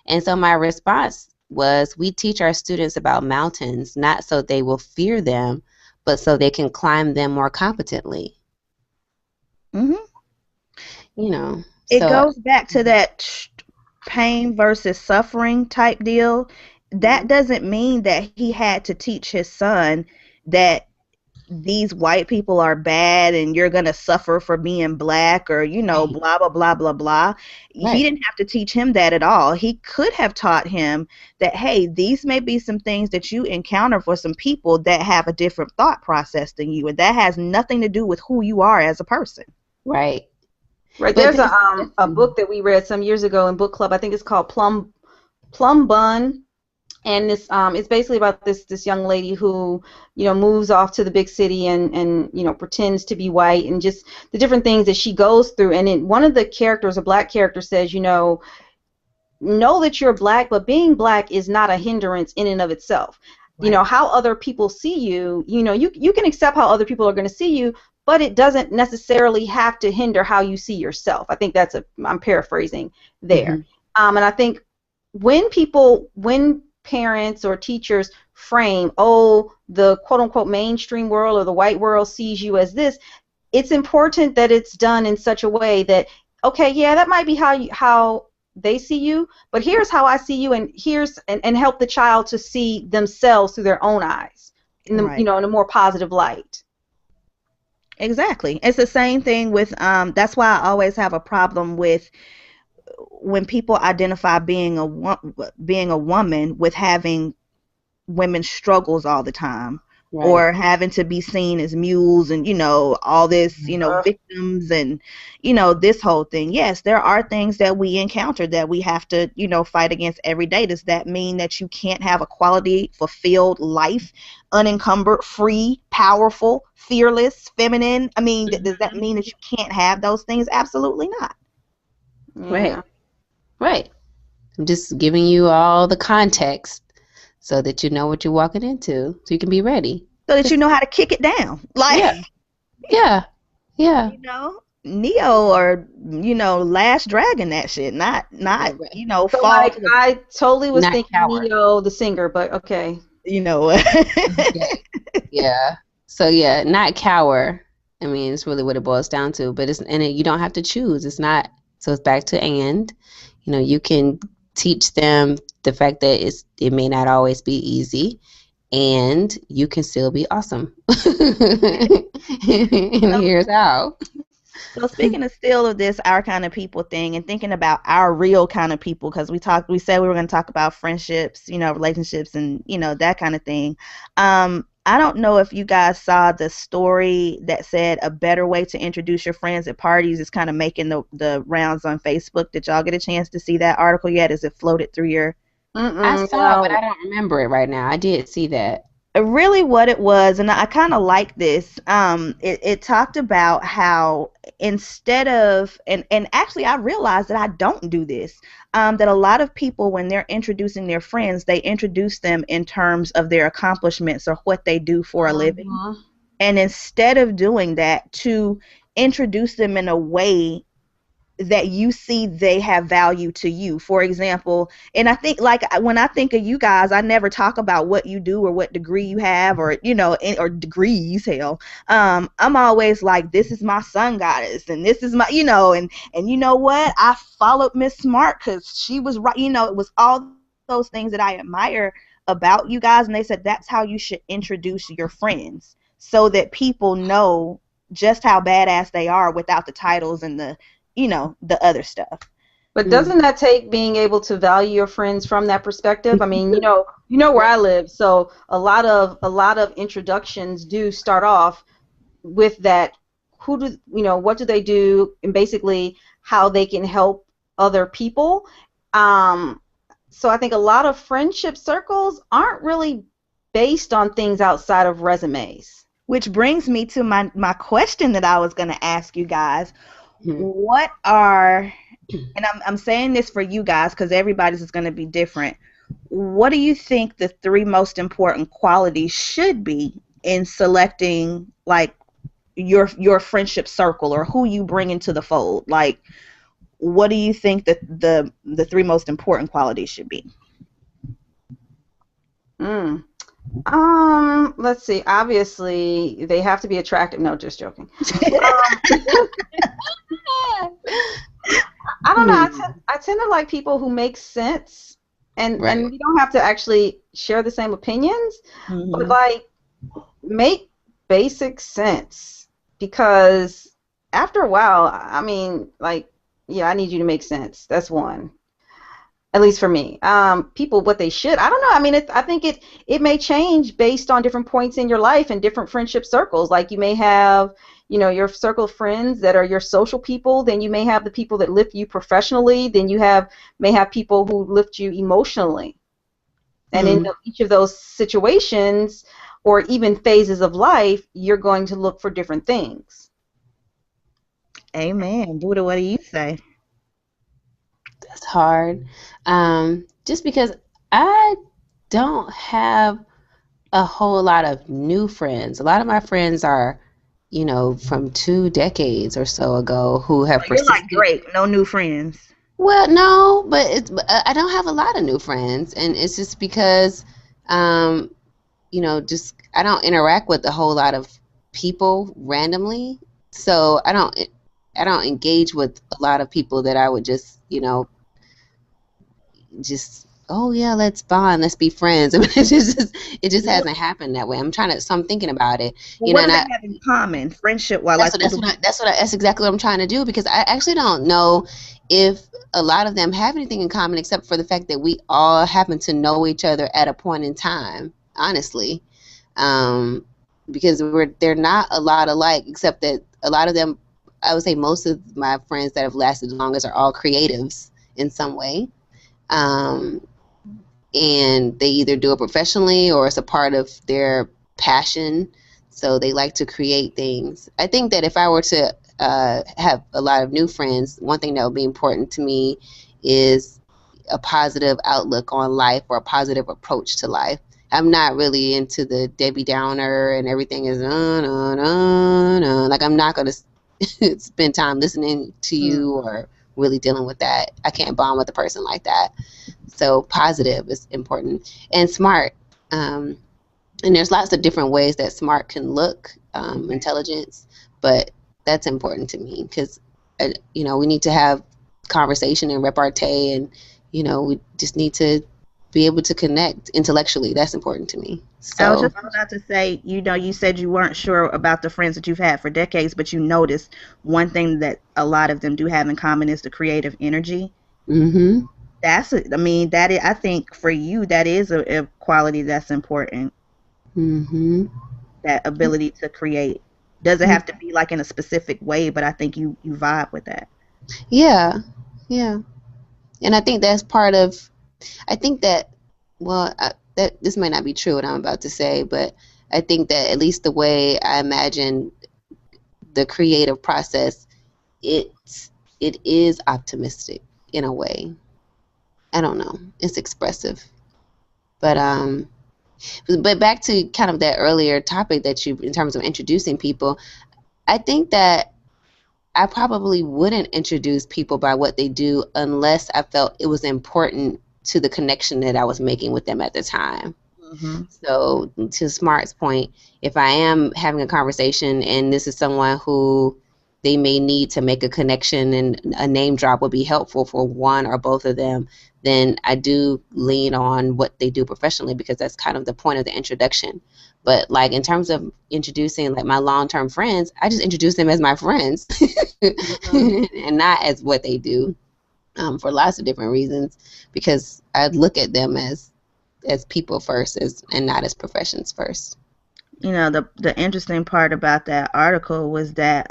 And so my response was, we teach our students about mountains not so they will fear them, but so they can climb them more competently. It goes back to that pain versus suffering type deal. That doesn't mean that he had to teach his son that these white people are bad and you're going to suffer for being black or, blah, blah, blah, blah, blah. Right. He didn't have to teach him that at all. He could have taught him that, hey, these may be some things that you encounter for some people that have a different thought process than you. And that has nothing to do with who you are as a person. Right. Right. There's a book that we read some years ago in book club. I think it's called Plum Bun. And this it's basically about this young lady who moves off to the big city and pretends to be white and just the different things that she goes through. And one of the characters, a black character, says, know that you're black, but being black is not a hindrance in and of itself. Right. How other people see you, you can accept how other people are going to see you, but it doesn't necessarily have to hinder how you see yourself. I think I'm paraphrasing there. And I think when parents or teachers frame, oh, the quote unquote mainstream world or the white world sees you as this, it's important that it's done in such a way that, okay, yeah, that might be how they see you, but here's how I see you, and and help the child to see themselves through their own eyes, in a more positive light. Exactly. It's the same thing with that's why I always have a problem with when people identify being a woman with having women's struggles all the time, or having to be seen as mules, and all this, victims, and this whole thing. Yes, there are things that we encounter that we have to fight against every day. Does that mean that you can't have a quality, fulfilled life, unencumbered, free, powerful, fearless, feminine? I mean, does that mean that you can't have those things? Absolutely not. Yeah. Right. I'm just giving you all the context so that you know what you're walking into, so you can be ready. So that you know how to kick it down. Like, yeah. Neo, or Last Dragon, that shit. Not so fall. Like, I totally was thinking Coward. Neo the singer, but okay. Yeah. So yeah, not cower. I mean, it's really what it boils down to. But you don't have to choose. It's not. So it's back to you can teach them the fact that it may not always be easy, and you can still be awesome. And here's how. So speaking of still of this our kind of people thing, and thinking about our real kind of people, because we said we were going to talk about friendships, relationships, and that kind of thing. I don't know if you guys saw the story that said a better way to introduce your friends at parties is kind of making the rounds on Facebook. Did y'all get a chance to see that article yet? Is it floated through your? I saw it, but I don't remember it right now. I did see that. Really what it was, and I kind of like this, it talked about how instead of, and actually I realized that I don't do this, that a lot of people, when they're introducing their friends, they introduce them in terms of their accomplishments or what they do for a living. And instead of doing that, to introduce them in a way that you see they have value to you. For example, and I think, like, when I think of you guys, I never talk about what you do or what degree you have, or or degrees, hell. I'm always like, this is my sun goddess, and this is my, and you know what, I followed Miss Smart because she was right. It was all those things that I admire about you guys, and they said that's how you should introduce your friends, so that people know just how badass they are without the titles and the the other stuff. But doesn't that take being able to value your friends from that perspective? I mean, you know where I live, so a lot of introductions do start off with that. What do they do, and basically how they can help other people. So I think a lot of friendship circles aren't really based on things outside of resumes. Which brings me to my question that I was going to ask you guys. What are, and I'm saying this for you guys because everybody's is going to be different. What do you think the 3 most important qualities should be in selecting, like, your friendship circle, or who you bring into the fold? Like, what do you think that the 3 most important qualities should be? Let's see. Obviously, they have to be attractive. No, just joking. I don't know. I tend to like people who make sense, and we don't have to actually share the same opinions, but like make basic sense. Because after a while, I mean, like, yeah, I need you to make sense. That's one. At least for me. People, what they should, I don't know. I mean, I think it may change based on different points in your life and different friendship circles. Like, you may have, your circle of friends that are your social people. Then you may have the people that lift you professionally. Then you may have people who lift you emotionally. And in each of those situations, or even phases of life, you're going to look for different things. Amen. Buddha, what do you say? That's hard. Just because I don't have a whole lot of new friends. A lot of my friends are from 2 decades or so ago who have So you're like persisted. Drake, no new friends. Well, no, but I don't have a lot of new friends, and it's just because, um, just I don't interact with a whole lot of people randomly, so I don't engage with a lot of people that I would just oh yeah, let's bond, let's be friends. I mean, it just What, hasn't happened that way. So I'm thinking about it, what do and they have in common? Friendship, well, that's like what what that's do what I, that's what I, that's exactly what I'm trying to do, because I actually don't know if a lot of them have anything in common except for the fact that we all happen to know each other at a point in time. Honestly, um, because they're not a lot alike, except that a lot of them, I would say most of my friends that have lasted the longest are all creatives in some way. Um, and they either do it professionally or it's a part of their passion. So they like to create things. I think that if I were to have a lot of new friends, one thing that would be important to me is a positive outlook on life or a positive approach to life. I'm not really into the Debbie Downer and everything is no, no, no. Like, I'm not going to spend time listening to Hmm. you or really dealing with that. I can't bond with a person like that. So positive is important and smart. Um, and there's lots of different ways that smart can look, intelligence, but that's important to me because, we need to have conversation and repartee, and, we just need to be able to connect intellectually. That's important to me. I was So, just about to say, you said you weren't sure about the friends that you've had for decades, but you noticed one thing that a lot of them do have in common is the creative energy. mm-hmm, I mean, I think for you, that is a quality that's important. mm-hmm. That ability to create. Doesn't have to be like in a specific way, but I think you vibe with that. Yeah, yeah. And I think that's part of I think that, well, that this might not be true what I'm about to say, but I think that at least the way I imagine the creative process, it is optimistic in a way. I don't know. It's expressive, but back to kind of that earlier topic that you, in terms of introducing people, I think that I probably wouldn't introduce people by what they do unless I felt it was important to the connection that I was making with them at the time. Hmm. So, to Smart's point, if I am having a conversation and this is someone who they may need to make a connection and a name drop would be helpful for one or both of them, then I do lean on what they do professionally because that's kind of the point of the introduction. But like in terms of introducing like my long-term friends, I just introduce them as my friends Hmm. and not as what they do, for lots of different reasons, because I look at them as people first, and not as professions first. The interesting part about that article was that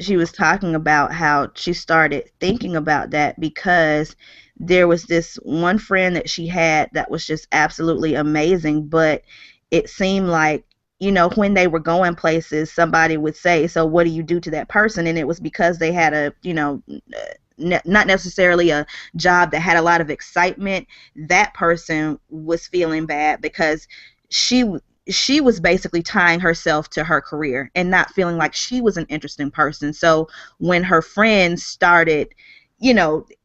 she was talking about how she started thinking about that because there was this one friend that she had that was just absolutely amazing, but it seemed like, when they were going places, somebody would say, "So what do you do to that person?" And it was because they had not necessarily a job that had a lot of excitement. That person was feeling bad because she she was basically tying herself to her career and not feeling like she was an interesting person. So when her friends started,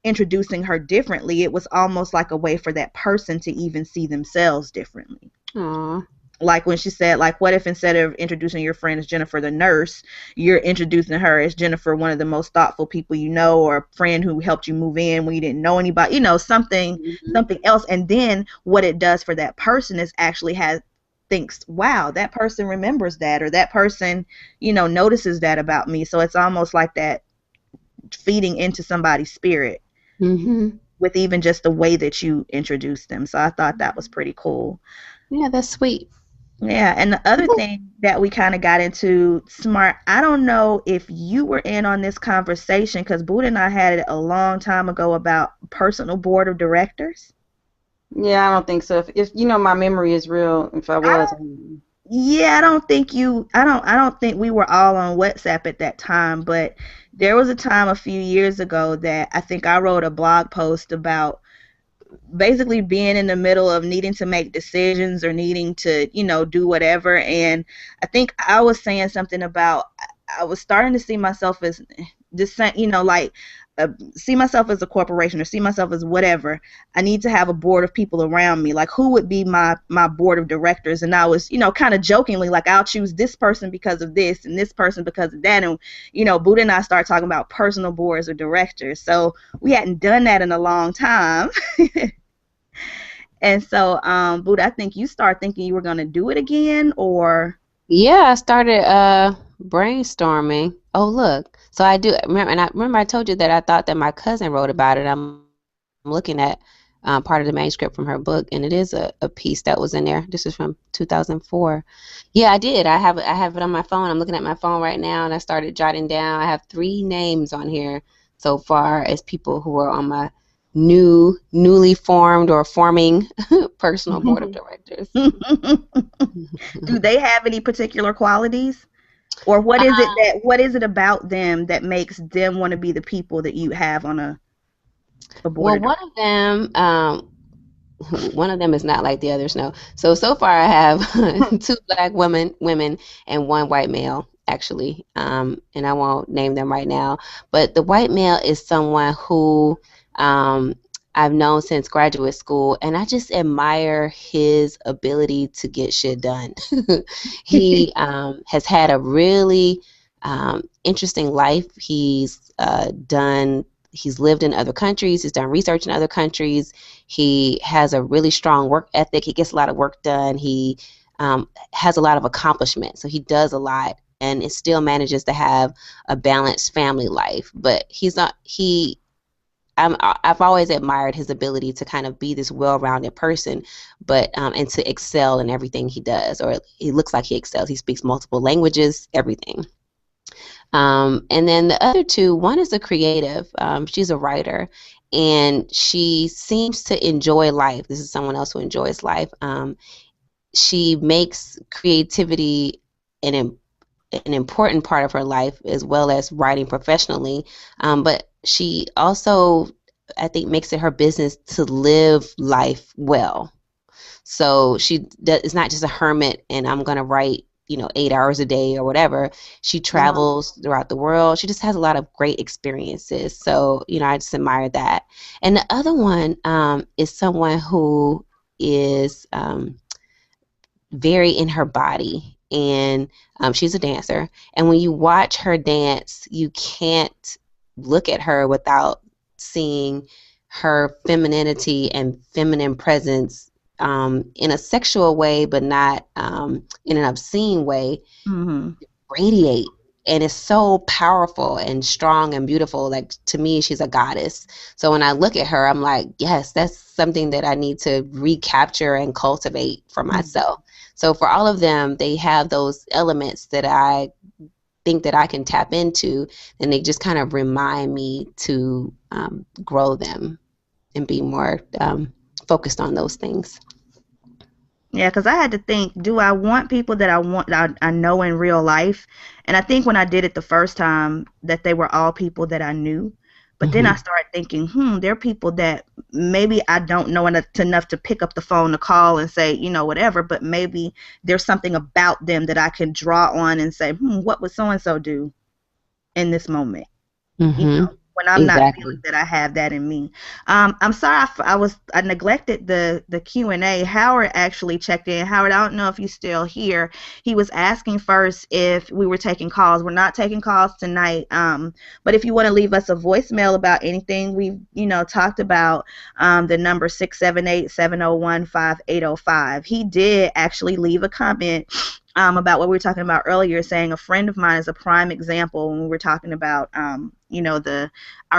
introducing her differently, it was almost like a way for that person to even see themselves differently. Aw. Like when she said, like, what if instead of introducing your friend as Jennifer the nurse, you're introducing her as Jennifer, one of the most thoughtful people you know, or a friend who helped you move in when you didn't know anybody, Mhm. something else. And then what it does for that person is actually has thinks, wow, that person remembers that, or that person, notices that about me. So it's almost like that feeding into somebody's spirit Mhm. with even just the way that you introduce them. So I thought that was pretty cool. Yeah, that's sweet. Yeah, and the other thing that we kind of got into, Smart, I don't know if you were in on this conversation because Buddha and I had it a long time ago about personal board of directors. Yeah, I don't think so. If my memory is real, if I I was, don't, yeah, I don't think we were all on WhatsApp at that time, but there was a time a few years ago that I think I wrote a blog post about basically being in the middle of needing to make decisions or needing to, do whatever. And I think I was saying something about I was starting to see myself as just, like see myself as a corporation or see myself as whatever. I need to have a board of people around me. Like, who would be my board of directors? And I was, kind of jokingly like, I'll choose this person because of this and this person because of that. And, Buddha and I started talking about personal boards of directors. So we hadn't done that in a long time. And so, Buddha, I think you started thinking you were going to do it again, or? Yeah, I started brainstorming. Oh, look. So I do remember, and I remember I told you that I thought that my cousin wrote about it. I'm looking at part of the manuscript from her book, and it is a piece that was in there. This is from 2004. Yeah, I did. I have it on my phone. I'm looking at my phone right now, and I started jotting down. I have 3 names on here so far as people who are on my newly formed or forming personal board of directors. Do they have any particular qualities? Or what is it about them that makes them want to be the people that you have on a board Well, of directors? one of them is not like the others, no. So far I have 2 black women and 1 white male, actually. And I won't name them right now. But the white male is someone who I've known since graduate school, and I just admire his ability to get shit done. He has had a really interesting life. He's lived in other countries. He's done research in other countries. He has a really strong work ethic. He gets a lot of work done. He has a lot of accomplishment. So he does a lot, and it still manages to have a balanced family life. But I've always admired his ability to kind of be this well-rounded person, but and to excel in everything he does, or he looks like he excels. He speaks multiple languages, everything. And then the other 2, one is a creative. She's a writer, and she seems to enjoy life. This is someone else who enjoys life. She makes creativity an important part of her life, as well as writing professionally. But she also, I think, makes it her business to live life well. So it's not just a hermit and I'm going to write, 8 hours a day or whatever. She travels throughout the world. She just has a lot of great experiences. So, I just admire that. And the other one is someone who is very in her body. And she's a dancer. And when you watch her dance, you can't look at her without seeing her femininity and feminine presence in a sexual way, but not in an obscene way, radiate. And it's so powerful and strong and beautiful. Like, to me, she's a goddess. So when I look at her, I'm like, yes, that's something that I need to recapture and cultivate for myself. So for all of them, they have those elements that I think that I can tap into, and they just kind of remind me to grow them and be more focused on those things. Yeah, because I had to think, do I want people that I know in real life? And I think when I did it the first time, that they were all people that I knew. But then I started thinking, they're people that maybe I don't know enough to pick up the phone to call and say, whatever. But maybe there's something about them that I can draw on and say, what would so-and-so do in this moment? When I'm not feeling that I have that in me. I'm sorry, I neglected the Q&A. Howard actually checked in. Howard, I don't know if you're still here. He was asking first if we were taking calls. We're not taking calls tonight. But if you want to leave us a voicemail about anything we've talked about, the number 678-701-5805. He did actually leave a comment about what we were talking about earlier, saying a friend of mine is a prime example when we were talking about, our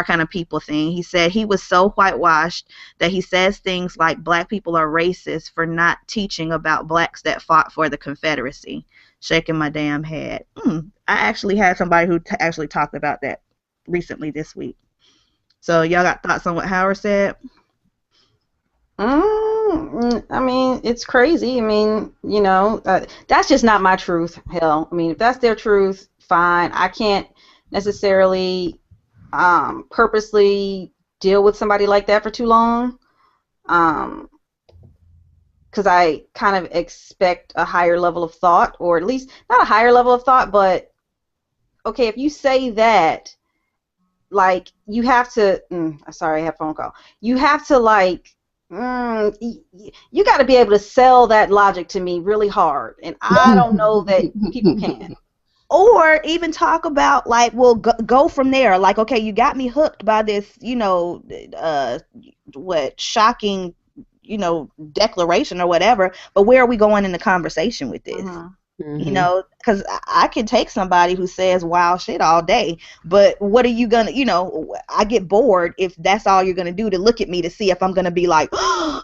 kind of people thing. He said he was so whitewashed that he says things like black people are racist for not teaching about blacks that fought for the Confederacy. Shaking my damn head. I actually had somebody who actually talked about that recently this week. So y'all got thoughts on what Howard said? I mean, it's crazy. I mean, that's just not my truth. Hell, I mean, if that's their truth, fine. I can't necessarily purposely deal with somebody like that for too long. Because I kind of expect a higher level of thought, or at least not a higher level of thought, but okay, if you say that, like you have to. Sorry, I have a phone call. You have to like. You got to be able to sell that logic to me really hard, and I don't know that people can. Or even talk about like, well, go from there. Like, okay, you got me hooked by this, what shocking, declaration or whatever. But where are we going in the conversation with this? Because I can take somebody who says wild shit all day, but what are you gonna, I get bored if that's all you're gonna do to look at me to see if I'm gonna be like,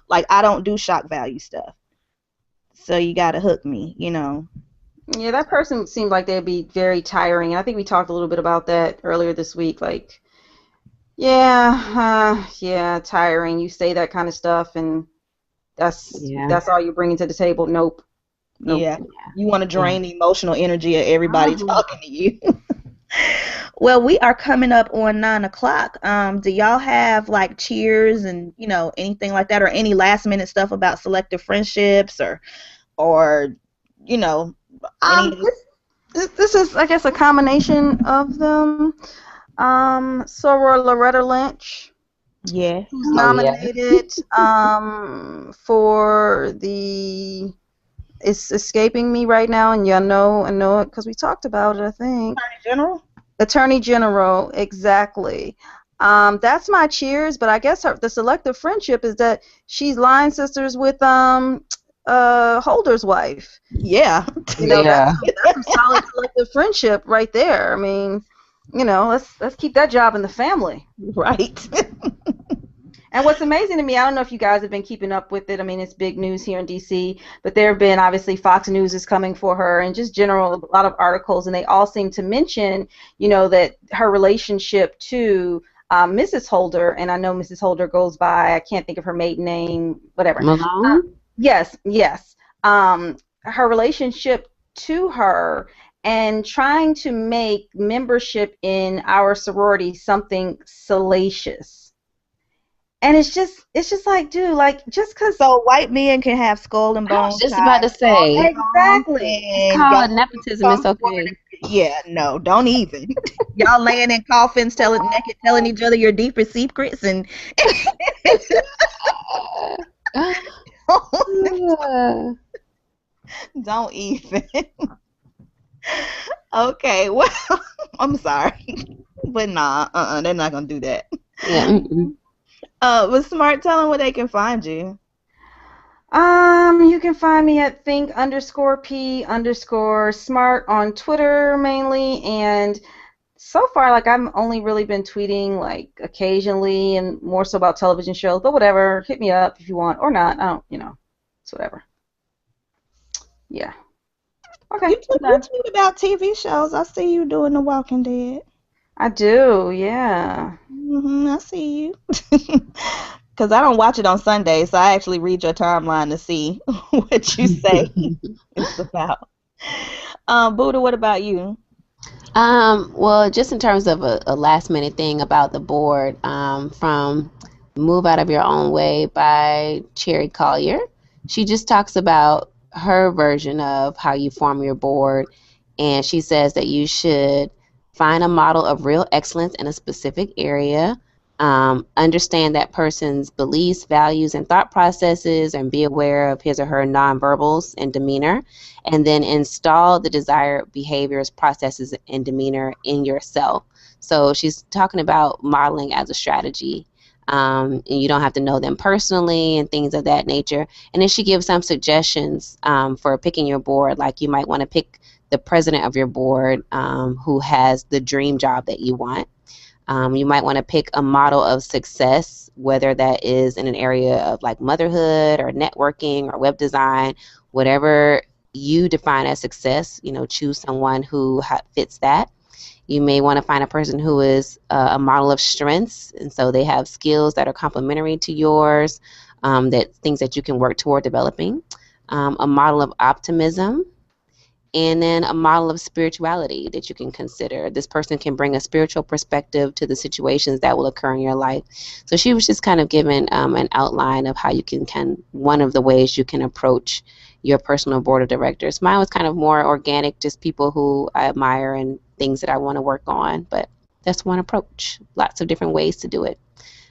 like I don't do shock value stuff. So you gotta hook me. Yeah, that person seemed like they'd be very tiring. I think we talked a little bit about that earlier this week. Like, yeah, tiring. You say that kind of stuff, and that's all you're bringing to the table. Nope. Yeah, you want to drain the emotional energy of everybody talking to you. Well, we are coming up on 9 o'clock. Do y'all have like cheers and anything like that, or any last minute stuff about selective friendships, or any? This is, I guess, a combination of them. Soror Loretta Lynch. Yeah. Who's nominated for the. It's escaping me right now, and I know it because we talked about it, I think. Attorney General, exactly. That's my cheers, but I guess the selective friendship is that she's line sisters with Holder's wife. Yeah. That's some solid selective friendship right there. I mean, let's keep that job in the family. Right. And what's amazing to me, I don't know if you guys have been keeping up with it. I mean, it's big news here in D.C., but there have been, obviously, Fox News is coming for her, and just general, a lot of articles, and they all seem to mention, that her relationship to Mrs. Holder, and I know Mrs. Holder goes by, I can't think of her maiden name, whatever. Malone? Yes. Her relationship to her, and trying to make membership in our sorority something salacious. And it's just like, dude, like, just because. So white men can have skull and bones. I was just about to say. Exactly. It's called nepotism. It's okay. Yeah, no, don't even. Y'all laying in coffins, naked, telling each other your deepest secrets, and. Don't even. Okay, well, I'm sorry, but nah, they're not gonna do that. Yeah. But Smart, tell them where they can find you. You can find me at think_P_smart on Twitter mainly, and so far, like, I've only really been tweeting, like, occasionally, and more so about television shows, but whatever, hit me up if you want, or not, I don't, it's whatever. Yeah. Okay. You tweet about TV shows. I see you doing The Walking Dead. I do, yeah. I see you. Because I don't watch it on Sundays, so I actually read your timeline to see what you say it's about. Buddha, what about you? Well, just in terms of a last minute thing about the board, from Move Out of Your Own Way by Cherry Collier. She just talks about her version of how you form your board, and she says that you should find a model of real excellence in a specific area, understand that person's beliefs, values, and thought processes, and be aware of his or her nonverbals and demeanor, and then install the desired behaviors, processes, and demeanor in yourself. So she's talking about modeling as a strategy. And you don't have to know them personally and things of that nature. And then she gives some suggestions for picking your board. Like, you might want to pick the president of your board who has the dream job that you want. You might want to pick a model of success, whether that is in an area of like motherhood or networking or web design, whatever you define as success, choose someone who fits that. You may want to find a person who is a model of strengths, and so they have skills that are complementary to yours, that things that you can work toward developing. A model of optimism, and then a model of spirituality that you can consider. This person can bring a spiritual perspective to the situations that will occur in your life. So she was just kind of given an outline of how you one of the ways you can approach your personal board of directors. Mine was kind of more organic, just people who I admire and things that I want to work on. But that's one approach. Lots of different ways to do it.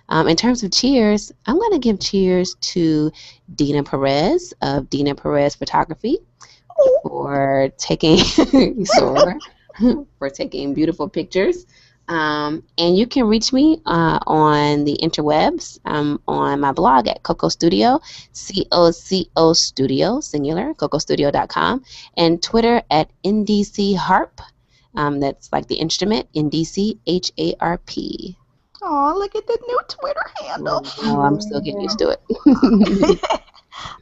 In terms of cheers, I'm going to give cheers to Dina Perez of Dina Perez Photography for taking for taking beautiful pictures. And you can reach me on the interwebs on my blog at Coco Studio, COCO Studio, singular, cocostudio.com, and Twitter at NDC Harp. That's like the instrument, NDC HARP. Oh, look at the new Twitter handle. Oh, I'm still getting used to it.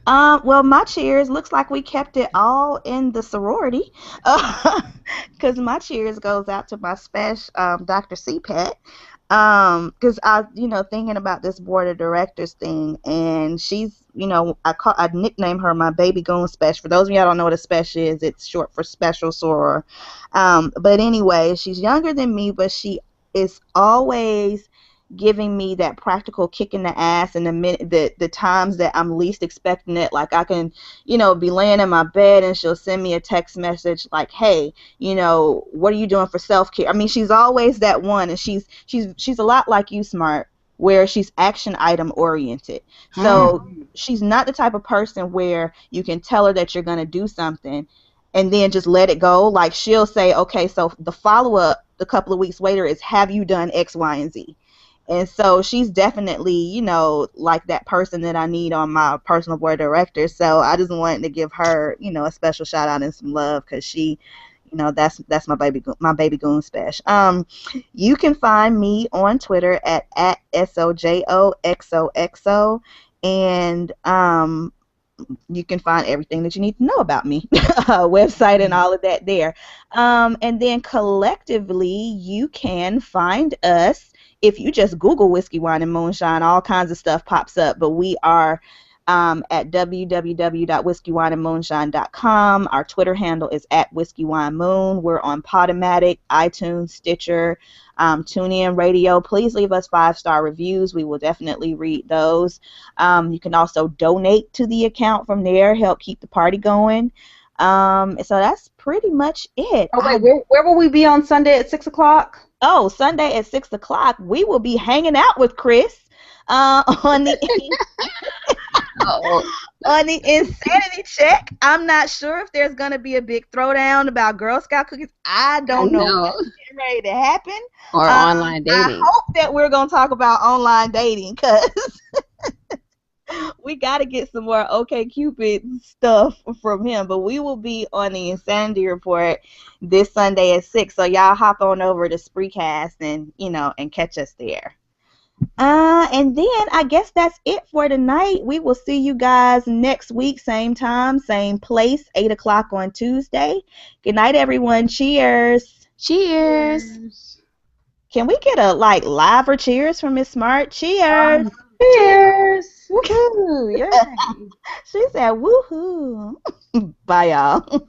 Well, my cheers looks like we kept it all in the sorority, because my cheers goes out to my special Dr. CPAT, because thinking about this board of directors thing, and she's, I nickname her my baby goon special. For those of y'all don't know what a special is, it's short for special soror. But anyway, she's younger than me, but she is always giving me that practical kick in the ass in the times that I'm least expecting it. Like I can, be laying in my bed and she'll send me a text message like, hey, what are you doing for self-care? I mean, she's always that one, and she's a lot like you, Smart, where she's action item oriented. So she's not the type of person where you can tell her that you're going to do something and then just let it go. Like she'll say, okay, so the follow-up a couple of weeks later is, have you done X, Y, and Z? And so she's definitely, like that person that I need on my personal board of directors. So I just wanted to give her, a special shout out and some love, because she, that's my baby goon special. You can find me on Twitter at SOJOXOXO, and you can find everything that you need to know about me, website and all of that there. And then collectively, you can find us. If you just Google Whiskey, Wine, and Moonshine, all kinds of stuff pops up. But we are at www.whiskeywineandmoonshine.com. Our Twitter handle is at WhiskeyWineMoon. We're on Podomatic, iTunes, Stitcher, TuneIn Radio. Please leave us 5-star reviews. We will definitely read those. You can also donate to the account from there, help keep the party going. So that's pretty much it. Oh, wait, where will we be on Sunday at 6 o'clock? Oh, Sunday at 6 o'clock, we will be hanging out with Chris on the on the Insanity Check. I'm not sure if there's going to be a big throwdown about Girl Scout cookies. I don't know what's getting ready to happen. Or online dating. I hope that we're going to talk about online dating, because we got to get some more OkCupid stuff from him. But we will be on the Insanity Report this Sunday at 6. So y'all hop on over to Spreecast and, and catch us there. And then I guess that's it for tonight. We will see you guys next week, same time, same place, 8 o'clock on Tuesday. Good night, everyone. Cheers. Cheers. Can we get a live cheers from Miss Smart? Cheers. Cheers. Woohoo. Yeah. She said woohoo. Bye, y'all.